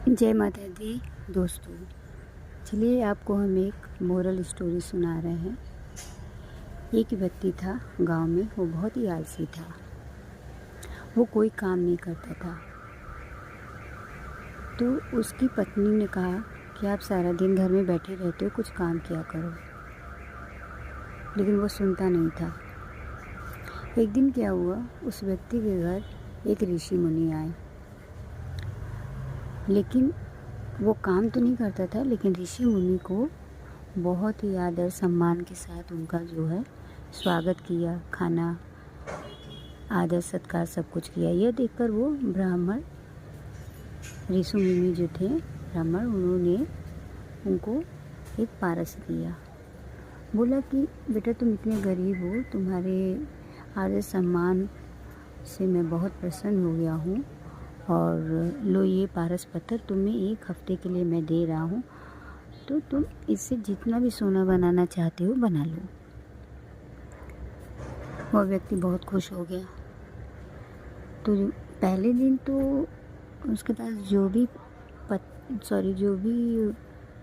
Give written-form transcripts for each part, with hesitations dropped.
जय माता दी दोस्तों। चलिए आपको हम एक मोरल स्टोरी सुना रहे हैं। एक व्यक्ति था गांव में, वो बहुत ही आलसी था। वो कोई काम नहीं करता था। तो उसकी पत्नी ने कहा कि आप सारा दिन घर में बैठे रहते हो, कुछ काम किया करो। लेकिन वो सुनता नहीं था। एक दिन क्या हुआ, उस व्यक्ति के घर एक ऋषि मुनि आए। लेकिन वो काम तो नहीं करता था, लेकिन ऋषि मुनि को बहुत ही आदर सम्मान के साथ उनका जो है स्वागत किया, खाना आदर सत्कार सब कुछ किया। यह देखकर वो ब्राह्मण ऋषि मुनि जो थे ब्राह्मण, उन्होंने उनको एक पारस दिया। बोला कि बेटा तुम इतने गरीब हो, तुम्हारे आदर सम्मान से मैं बहुत प्रसन्न हो गया हूँ, और लो ये पारस पत्थर तुम्हें 1 हफ्ते के लिए मैं दे रहा हूँ, तो तुम इससे जितना भी सोना बनाना चाहते हो बना लो। वह व्यक्ति बहुत खुश हो गया। तो पहले दिन तो उसके पास जो भी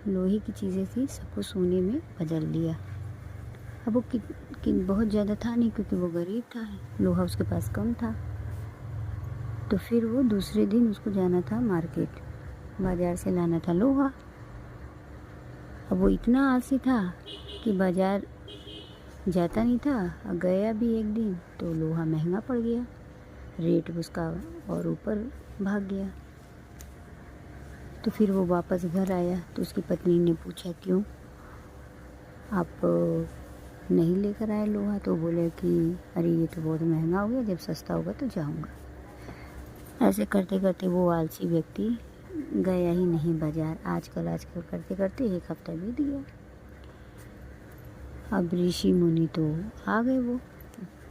लोहे की चीज़ें थी सबको सोने में बदल लिया। अब वो बहुत ज़्यादा था नहीं, क्योंकि वो गरीब था, लोहा उसके पास कम था। तो फिर वो दूसरे दिन उसको जाना था मार्केट, बाज़ार से लाना था लोहा। अब वो इतना आलसी था कि बाज़ार जाता नहीं था, और गया भी एक दिन तो लोहा महंगा पड़ गया, रेट उसका और ऊपर भाग गया। तो फिर वो वापस घर आया तो उसकी पत्नी ने पूछा क्यों आप नहीं लेकर आए लोहा? तो बोले कि अरे ये तो बहुत महंगा हो गया, जब सस्ता होगा तो जाऊंगा। ऐसे करते करते वो आलसी व्यक्ति गया ही नहीं बाज़ार। आजकल करते करते 1 हफ्ता बीत गया। अब ऋषि मुनि तो आ गए, वो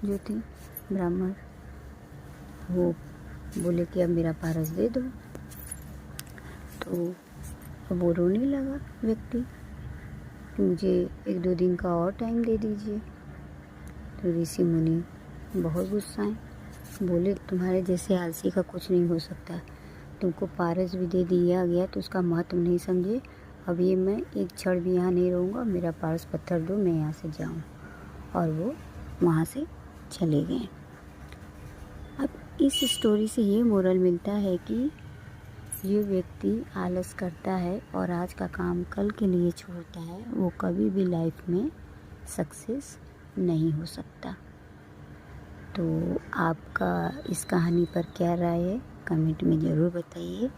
जो थे ब्राह्मण, वो बोले कि अब मेरा पारस दे दो। तो अब वो रोने लगा व्यक्ति कि मुझे 1-2 दिन का और टाइम दे दीजिए। तो ऋषि मुनि बहुत गुस्साए, बोले तुम्हारे जैसे आलसी का कुछ नहीं हो सकता। तुमको पारस भी दे दिया गया तो उसका महत्व नहीं समझे। अब ये मैं एक क्षण भी यहाँ नहीं रहूँगा, मेरा पारस पत्थर दो, मैं यहाँ से जाऊँ। और वो वहाँ से चले गए। अब इस स्टोरी से ये मोरल मिलता है कि जो व्यक्ति आलस करता है और आज का काम कल के लिए छोड़ता है, वो कभी भी लाइफ में सक्सेस नहीं हो सकता। तो आपका इस कहानी पर क्या राय है, कमेंट में ज़रूर बताइए।